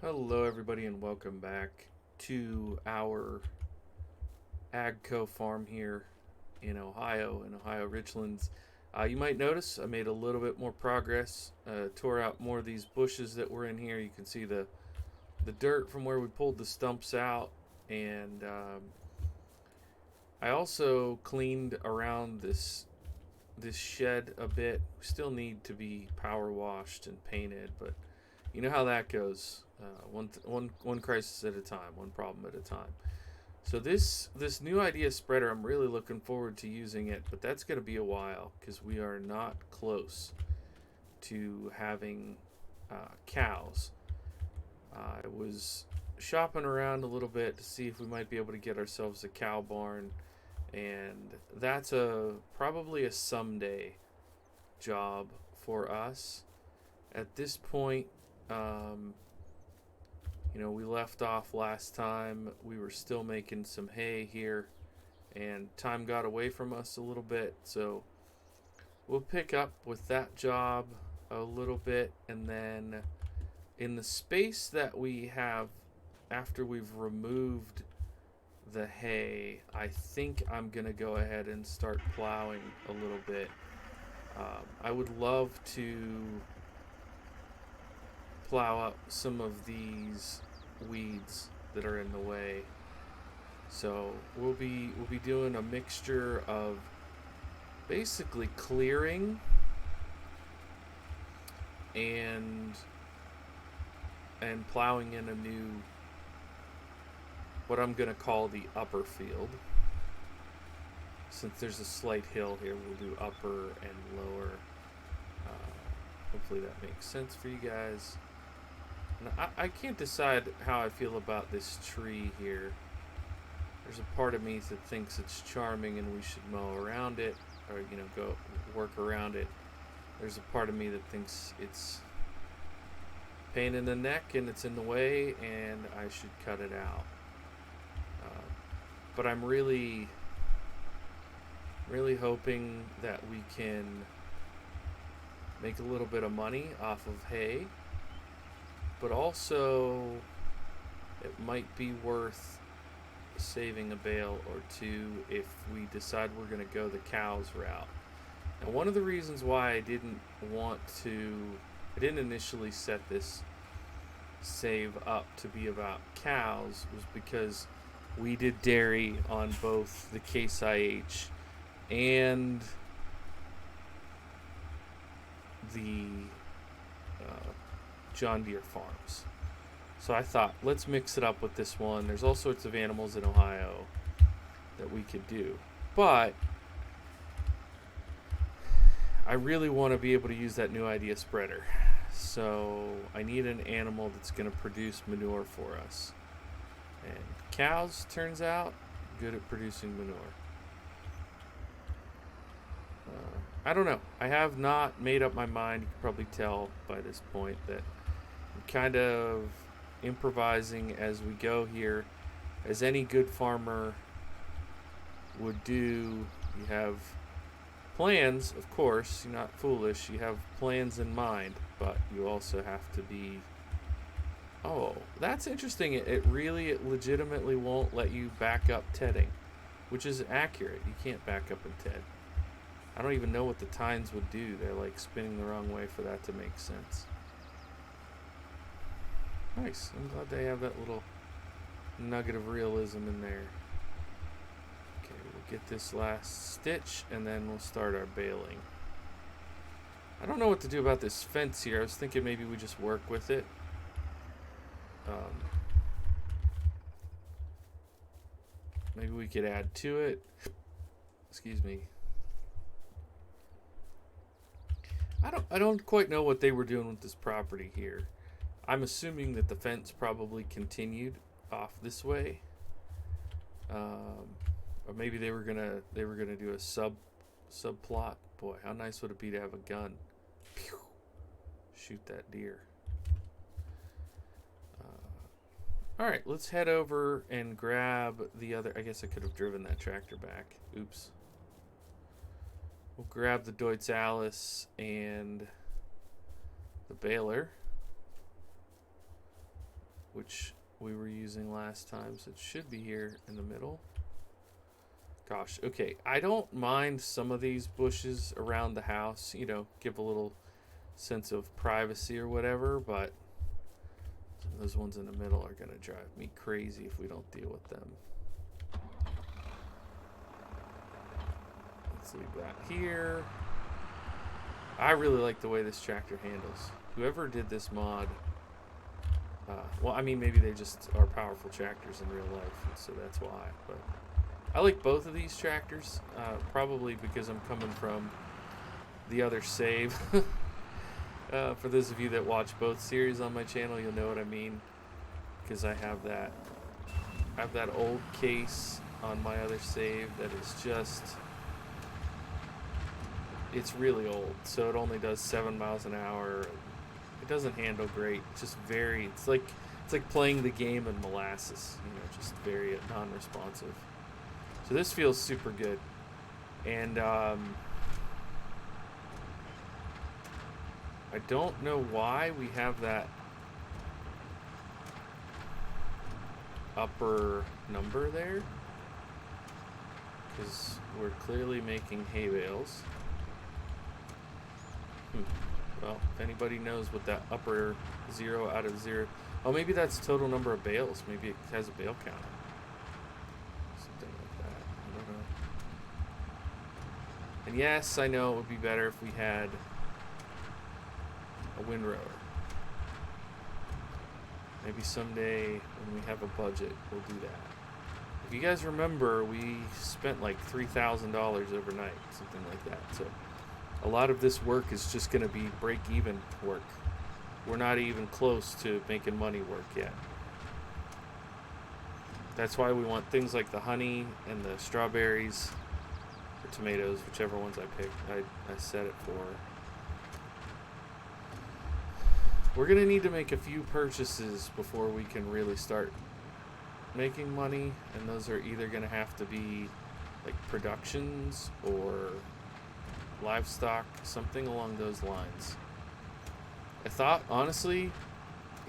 Hello, everybody, and welcome back to our AGCO farm here in Ohio Richlands. You might notice I made a little bit more progress, tore out more of these bushes that were in here. You can see the dirt from where we pulled the stumps out, and I also cleaned around this shed a bit. We still need to be power washed and painted, but you know how that goes. One crisis at a time, one problem at a time. So this new idea spreader, I'm really looking forward to using it, but that's going to be a while because we are not close to having cows. I was shopping around a little bit to see if we might be able to get ourselves a cow barn, and that's a probably a someday job for us. At this point, um, we left off last time. We were still making some hay here, and time got away from us a little bit. So we'll pick up with that job a little bit, and then in the space that we have after we've removed the hay, I think I'm going to go ahead and start plowing a little bit. I would love to plow up some of these weeds that are in the way. So we'll be doing a mixture of basically clearing and plowing in a new, what I'm gonna call the upper field. Since there's a slight hill here, we'll do upper and lower. Hopefully that makes sense for you guys. And I can't decide how I feel about this tree here. There's a part of me that thinks it's charming and we should mow around it, or go work around it. There's a part of me that thinks it's pain in the neck and it's in the way and I should cut it out. But I'm really hoping that we can make a little bit of money off of hay, but also it might be worth saving a bale or two if we decide we're going to go the cows route. Now, one of the reasons why I didn't initially set this save up to be about cows was because we did dairy on both the Case IH and the John Deere farms. So I thought, let's mix it up with this one. There's all sorts of animals in Ohio that we could do. But I really want to be able to use that new idea spreader. So I need an animal that's going to produce manure for us. And cows, turns out, good at producing manure. I don't know. I have not made up my mind. You can probably tell by this point that I'm kind of improvising as we go here, as any good farmer would do. You have plans, of course. You're not foolish. You have plans in mind, but you also have to be. Oh, that's interesting. It legitimately won't let you back up tedding, which is accurate. You can't back up and ted. I don't even know what the tines would do. They're like spinning the wrong way for that to make sense. Nice. I'm glad they have that little nugget of realism in there. Okay, we'll get this last stitch and then we'll start our baling. I don't know what to do about this fence here. I was thinking maybe we just work with it. Maybe we could add to it. Excuse me. I don't quite know what they were doing with this property here. I'm assuming that the fence probably continued off this way, or maybe they were gonna do a subplot. Boy, how nice would it be to have a gun? Pew! Shoot that deer. All right, let's head over and grab the other. I guess I could have driven that tractor back. Oops. We'll grab the Deutz Alice and the baler. which we were using last time, so it should be here in the middle. Gosh, okay, I don't mind some of these bushes around the house, you know, give a little sense of privacy or whatever, but those ones in the middle are gonna drive me crazy if we don't deal with them. Let's leave that here. I really like the way this tractor handles. Whoever did this mod, well, I mean, maybe they just are powerful tractors in real life, and so that's why. But I like both of these tractors, probably because I'm coming from the other save. For those of you that watch both series on my channel, you'll know what I mean, because I have that old case on my other save that is just, it's really old, so it only does 7 miles an hour. It doesn't handle great. It's just very, it's like playing the game in molasses, you know, just very non-responsive. So this feels super good. And I don't know why we have that upper number there, because we're clearly making hay bales. Well, if anybody knows what that upper 0 out of 0, oh, maybe that's total number of bales. Maybe it has a bale counter, something like that. I don't know. And yes, I know it would be better if we had a windrower. Maybe someday when we have a budget, we'll do that. If you guys remember, we spent like $3,000 overnight, something like that. So a lot of this work is just going to be break-even work. We're not even close to making money work yet. That's why we want things like the honey and the strawberries or tomatoes, whichever ones I pick. I set it for. We're going to need to make a few purchases before we can really start making money, and those are either going to have to be like productions or livestock, something along those lines. I thought, honestly,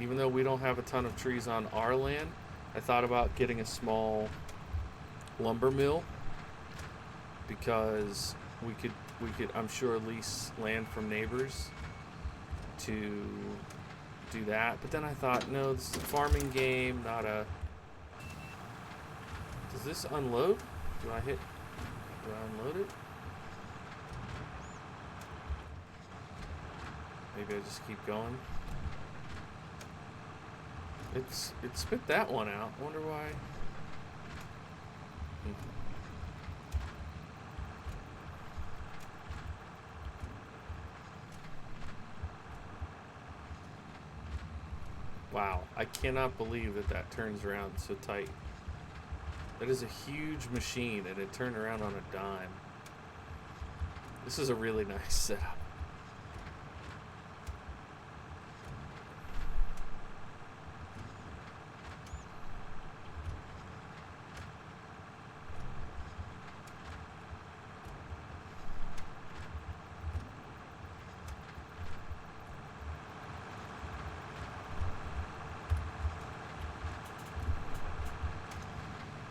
even though we don't have a ton of trees on our land, I thought about getting a small lumber mill, because we could I'm sure lease land from neighbors to do that. But then I thought, no, this is a farming game, not a. Does this unload? Do I unload it? Maybe I just keep going. It spit that one out. I wonder why. Wow, I cannot believe that turns around so tight. That is a huge machine, and it turned around on a dime. This is a really nice setup.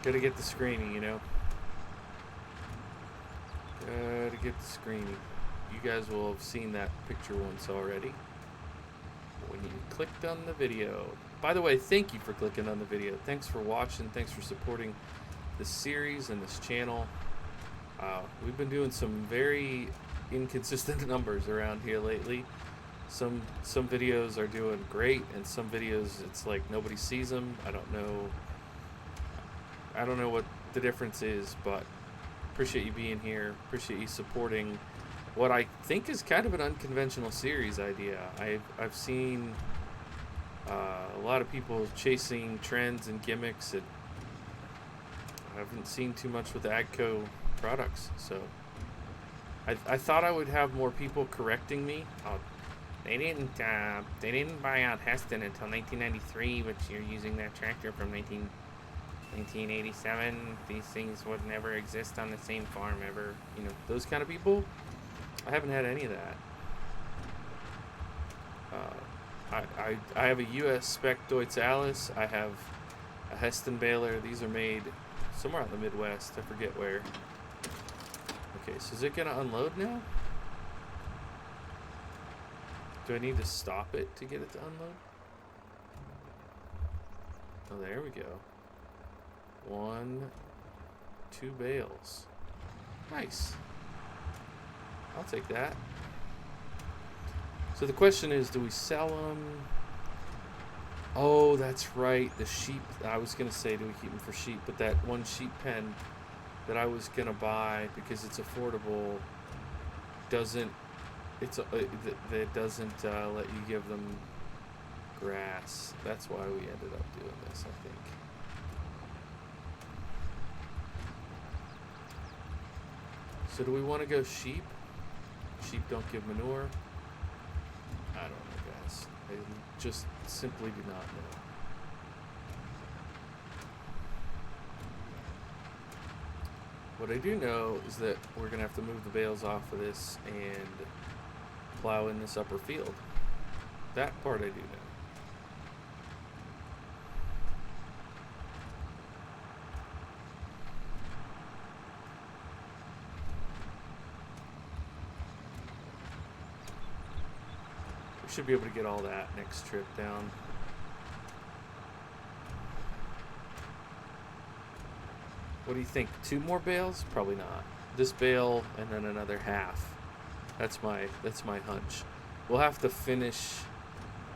Gotta get the screening, you know. Gotta get the screening. You guys will have seen that picture once already when you clicked on the video. By the way, thank you for clicking on the video. Thanks for watching. Thanks for supporting this series and this channel. We've been doing some very inconsistent numbers around here lately. Some videos are doing great, and some videos it's like nobody sees them. I don't know what the difference is, but appreciate you being here. Appreciate you supporting what I think is kind of an unconventional series idea. I've seen a lot of people chasing trends and gimmicks, and I haven't seen too much with AGCO products. So I thought I would have more people correcting me. They didn't buy out Heston until 1993, but you're using that tractor from 1987. These things would never exist on the same farm ever. You know, those kind of people. I haven't had any of that. I have a US spec Deutz Allis. I have a Heston baler. These are made somewhere out in the Midwest. I forget where. Okay, so is it gonna unload now? Do I need to stop it to get it to unload? Oh, there we go. 1, 2 bales. Nice. I'll take that. So the question is, do we sell them? Oh, that's right. The sheep. I was going to say, do we keep them for sheep? But that one sheep pen that I was going to buy because it's affordable doesn't, it doesn't let you give them grass. That's why we ended up doing this, I think. So do we want to go sheep? Sheep don't give manure. I don't know, guys. I just simply do not know. What I do know is that we're going to have to move the bales off of this and plow in this upper field. That part I do know. Should be able to get all that next trip down. What do you think? 2 more bales? Probably not. This bale and then another half. That's my hunch. We'll have to finish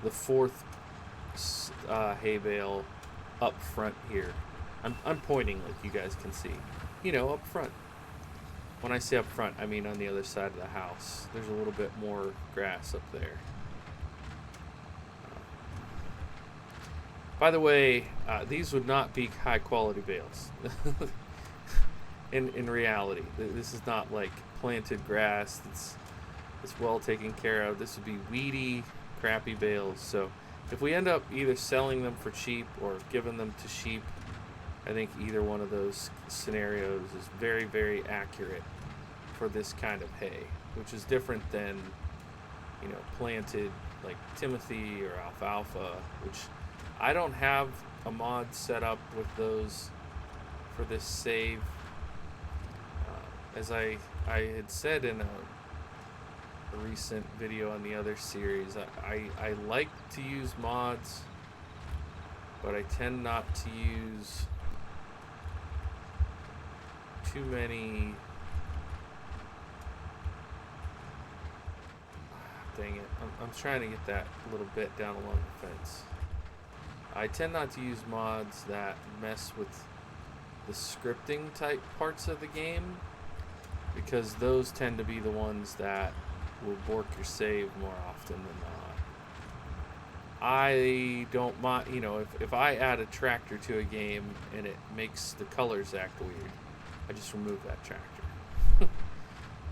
the 4th hay bale up front here. I'm pointing like you guys can see. You know, up front. When I say up front, I mean on the other side of the house. There's a little bit more grass up there. By the way, these would not be high quality bales. in reality, this is not like planted grass. It's well taken care of. This would be weedy, crappy bales. So if we end up either selling them for cheap or giving them to sheep, I think either one of those scenarios is very, very accurate for this kind of hay, which is different than, you know, planted like Timothy or alfalfa, which I don't have a mod set up with those for this save. As I had said in a recent video on the other series, I like to use mods, but I tend not to use too many. Dang it, I'm trying to get that little bit down along the fence. I tend not to use mods that mess with the scripting type parts of the game, because those tend to be the ones that will bork your save more often than not. I don't mind, you know, if I add a tractor to a game and it makes the colors act weird, I just remove that tractor.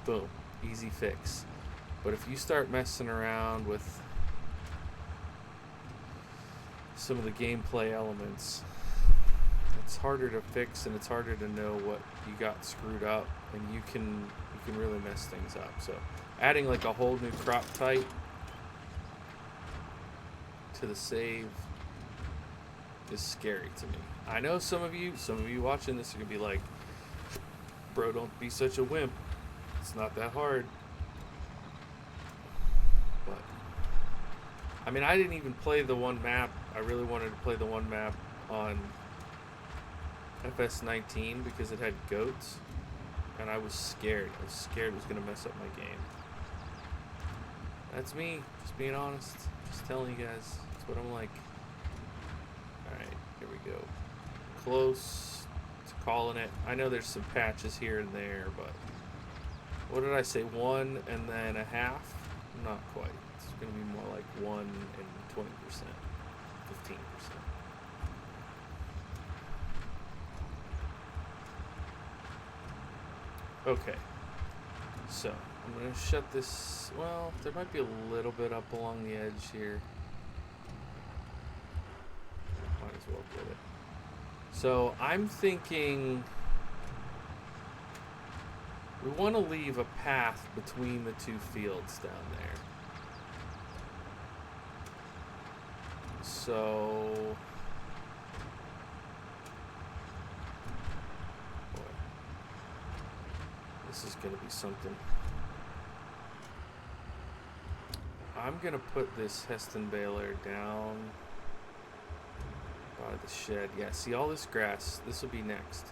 Boom, easy fix. But if you start messing around with some of the gameplay elements, it's harder to fix and it's harder to know what you got screwed up, and you can really mess things up. So adding like a whole new crop type to the save is scary to me. I know some of you watching this are gonna be like, bro, don't be such a wimp. It's not that hard. But I mean, I didn't even play the one map. I really wanted to play the one map on FS19 because it had goats, and I was scared. I was scared it was going to mess up my game. That's me, just being honest. Just telling you guys. That's what I'm like. Alright, here we go. Close to calling it. I know there's some patches here and there, but what did I say? 1 and then a half? Not quite. It's going to be more like 1 and 20%. 15%. Okay, so I'm going to shut this. Well, there might be a little bit up along the edge here. Might as well get it. So I'm thinking we want to leave a path between the 2 fields down there. So, boy, this is going to be something. I'm going to put this Heston baler down by the shed. Yeah, see all this grass? This will be next.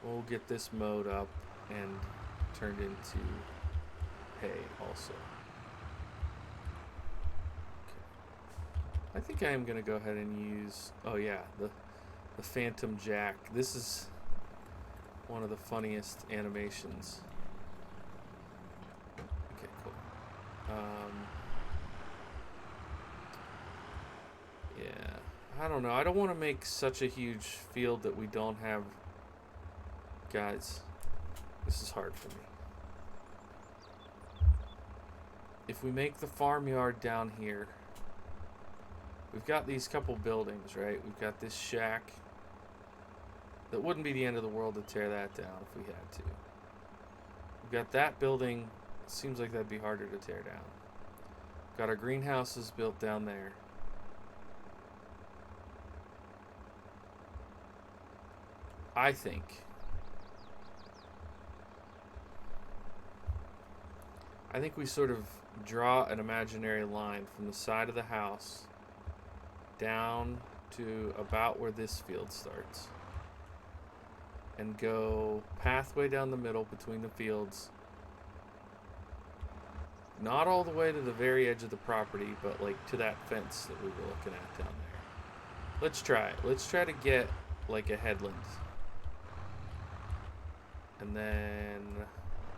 We'll get this mowed up and turned into hay also. Okay. I think I am going to go ahead and use, oh yeah, the Phantom Jack. This is one of the funniest animations. Okay, cool. Yeah, I don't know. I don't want to make such a huge field that we don't have. Guys, this is hard for me. If we make the farmyard down here, we've got these couple buildings, right? We've got this shack. That wouldn't be the end of the world to tear that down if we had to. We've got that building. Seems like that'd be harder to tear down. Got our greenhouses built down there. I think we sort of draw an imaginary line from the side of the house down to about where this field starts. And go pathway down the middle between the fields. Not all the way to the very edge of the property, but like to that fence that we were looking at down there. Let's try it. Let's try to get like a headland. And then,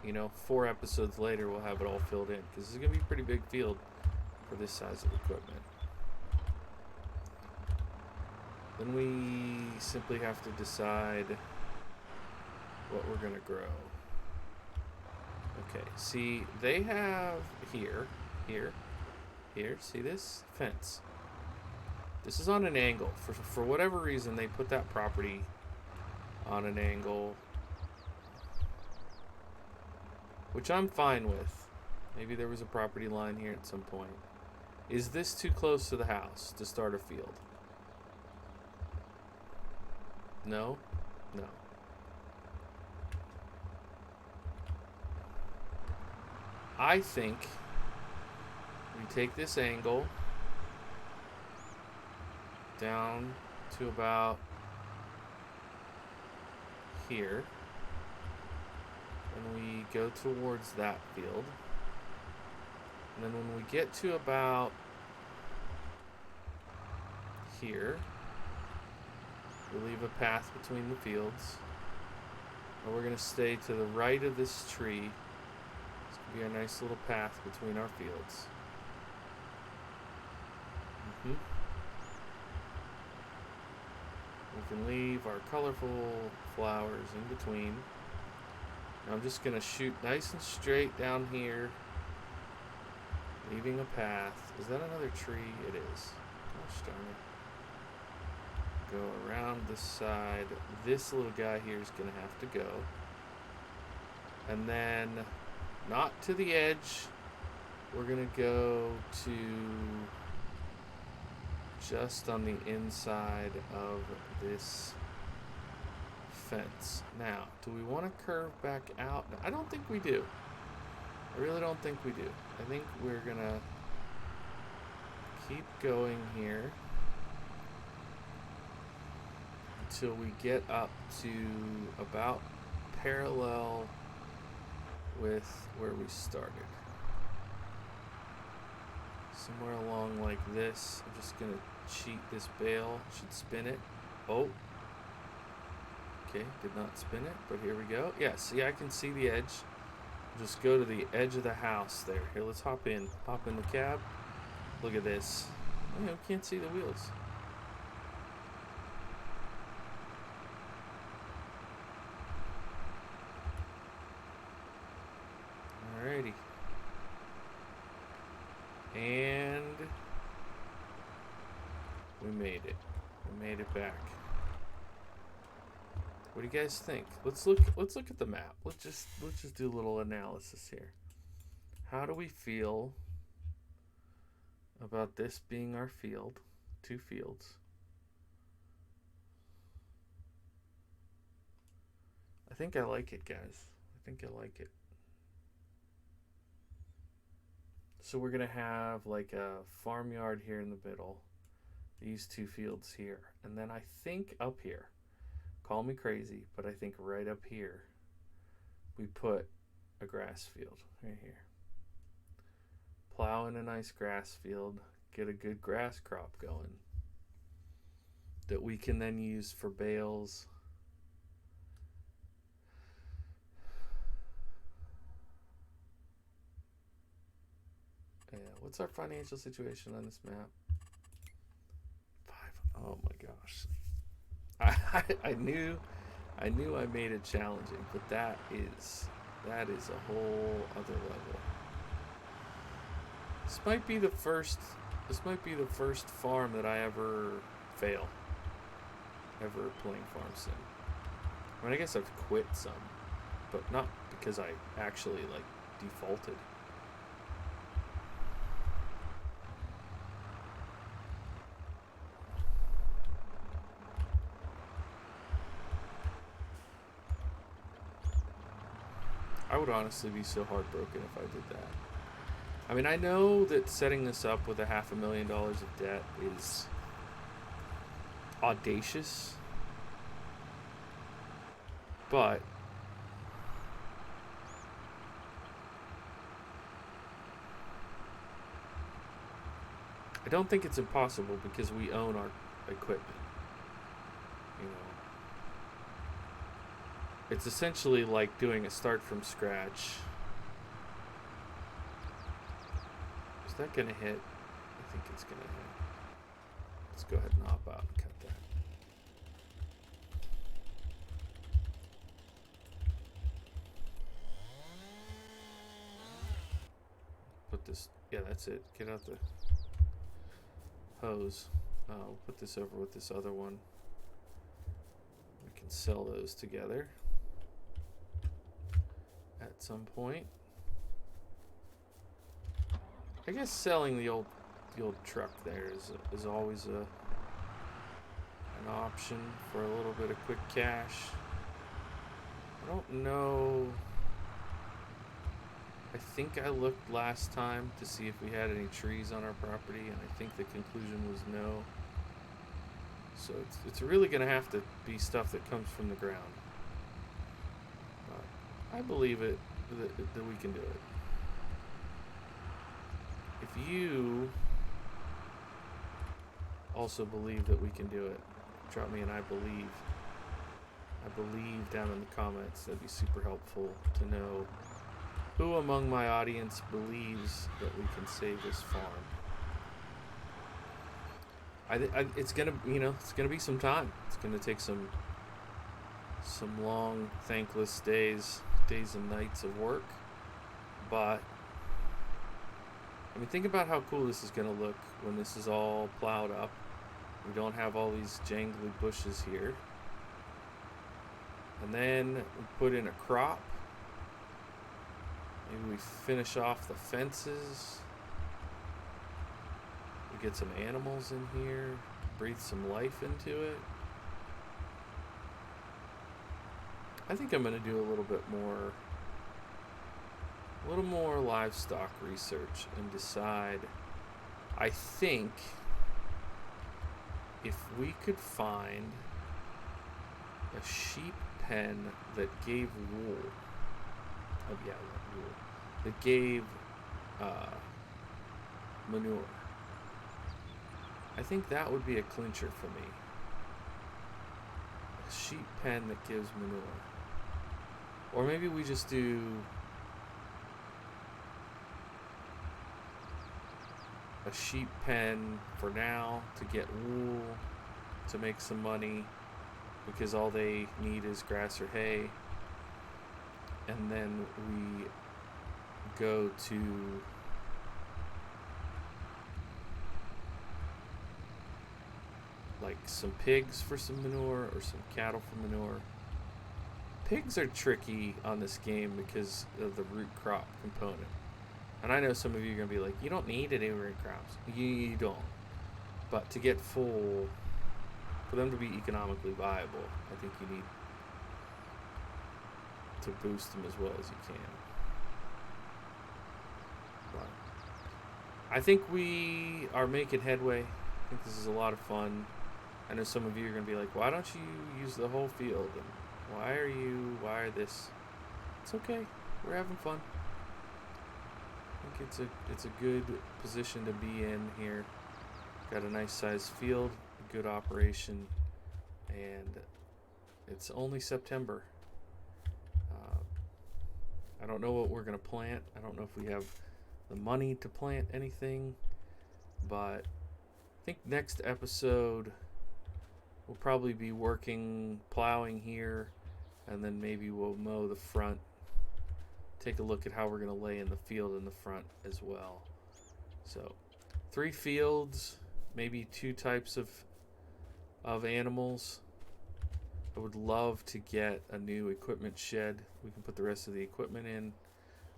you know, 4 episodes later, we'll have it all filled in. Because this is going to be a pretty big field for this size of equipment. Then we simply have to decide what we're going to grow. Okay, see, they have here, see this? Fence. This is on an angle. For whatever reason, they put that property on an angle, which I'm fine with. Maybe there was a property line here at some point. Is this too close to the house to start a field? No? No. I think we take this angle down to about here. And we go towards that field. And then when we get to about here, we leave a path between the fields. And we're going to stay to the right of this tree. It's going to be a nice little path between our fields. We can leave our colorful flowers in between. I'm just going to shoot nice and straight down here, leaving a path. Is that another tree? It is. Gosh darn it. Go around this side. This little guy here is going to have to go. And then, not to the edge. We're going to go to just on the inside of this fence. Now, do we want to curve back out? I don't think we do. I really don't think we do. I think we're gonna keep going here until we get up to about parallel with where we started. Somewhere along like this. I'm just gonna cheat this bale. Should spin it. Oh. Okay, did not spin it, but here we go. Yeah, see, I can see the edge. Just go to the edge of the house there. Here, let's hop in. Hop in the cab. Look at this. Oh, yeah, we can't see the wheels. Alrighty. And we made it. We made it back. What do you guys think? Let's look at the map. Let's just do a little analysis here. How do we feel about this being our field? 2 fields. I think I like it, guys. I think I like it. So we're going to have like a farmyard here in the middle. These 2 fields here. And then I think up here, call me crazy, but I think right up here, we put a grass field right here. Plow in a nice grass field, get a good grass crop going that we can then use for bales. Yeah, what's our financial situation on this map? 5. Oh my gosh. I knew I made it challenging, but that is a whole other level. This might be the first farm that I ever fail. Ever playing Farm Sim. I mean, I guess I've quit some, but not because I actually like defaulted. I would honestly be so heartbroken if I did that. I mean, I know that setting this up with $500,000 of debt is audacious, but I don't think it's impossible because we own our equipment. You know, it's essentially like doing a start from scratch. Is that gonna hit? I think it's gonna hit. Let's go ahead and hop out and cut that. Put this, yeah, that's it. Get out the hose. We'll put this over with this other one. We can sell those together at some point. I guess selling the old truck there is always an option for a little bit of quick cash. I don't know. I think I looked last time to see if we had any trees on our property, and I think the conclusion was no. So it's really going to have to be stuff that comes from the ground. But I believe it that we can do it. If you also believe that we can do it, drop me an I believe down in the comments. That'd be super helpful to know who among my audience believes that we can save this farm. It's gonna be some time. It's gonna take some long, thankless days and nights of work, but I mean, think about how cool this is going to look when this is all plowed up. We don't have all these jangly bushes here. And then we put in a crop. Maybe we finish off the fences. We get some animals in here. Breathe some life into it. I think I'm going to do a little more livestock research and decide. I think if we could find a sheep pen that gave wool, that gave manure, I think that would be a clincher for me. A sheep pen that gives manure. Or maybe we just do a sheep pen for now to get wool, to make some money, because all they need is grass or hay. And then we go to like some pigs for some manure or some cattle for manure. Pigs are tricky on this game because of the root crop component. And I know some of you are going to be like, you don't need any root crops. You don't. But to get full, for them to be economically viable, I think you need to boost them as well as you can. But I think we are making headway. I think this is a lot of fun. I know some of you are going to be like, why don't you use the whole field? And why are this? It's okay. We're having fun. I think it's a good position to be in here. Got a nice sized field, a good operation, and it's only September. I don't know what we're going to plant. I don't know if we have the money to plant anything, but I think next episode we'll probably be plowing here, and then maybe we'll mow the front. Take a look at how we're going to lay in the field in the front as well. So 3 fields, maybe 2 types of animals. I would love to get a new equipment shed. We can put the rest of the equipment in.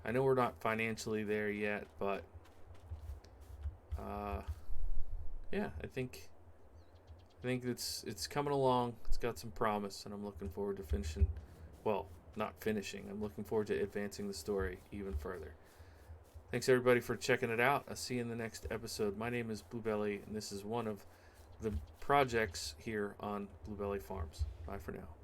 I know we're not financially there yet, but yeah, I think it's coming along. It's got some promise, and I'm looking forward to finishing. Well, not finishing. I'm looking forward to advancing the story even further. Thanks everybody for checking it out. I'll see you in the next episode. My name is Bluebelly, and this is one of the projects here on Bluebelly Farms. Bye for now.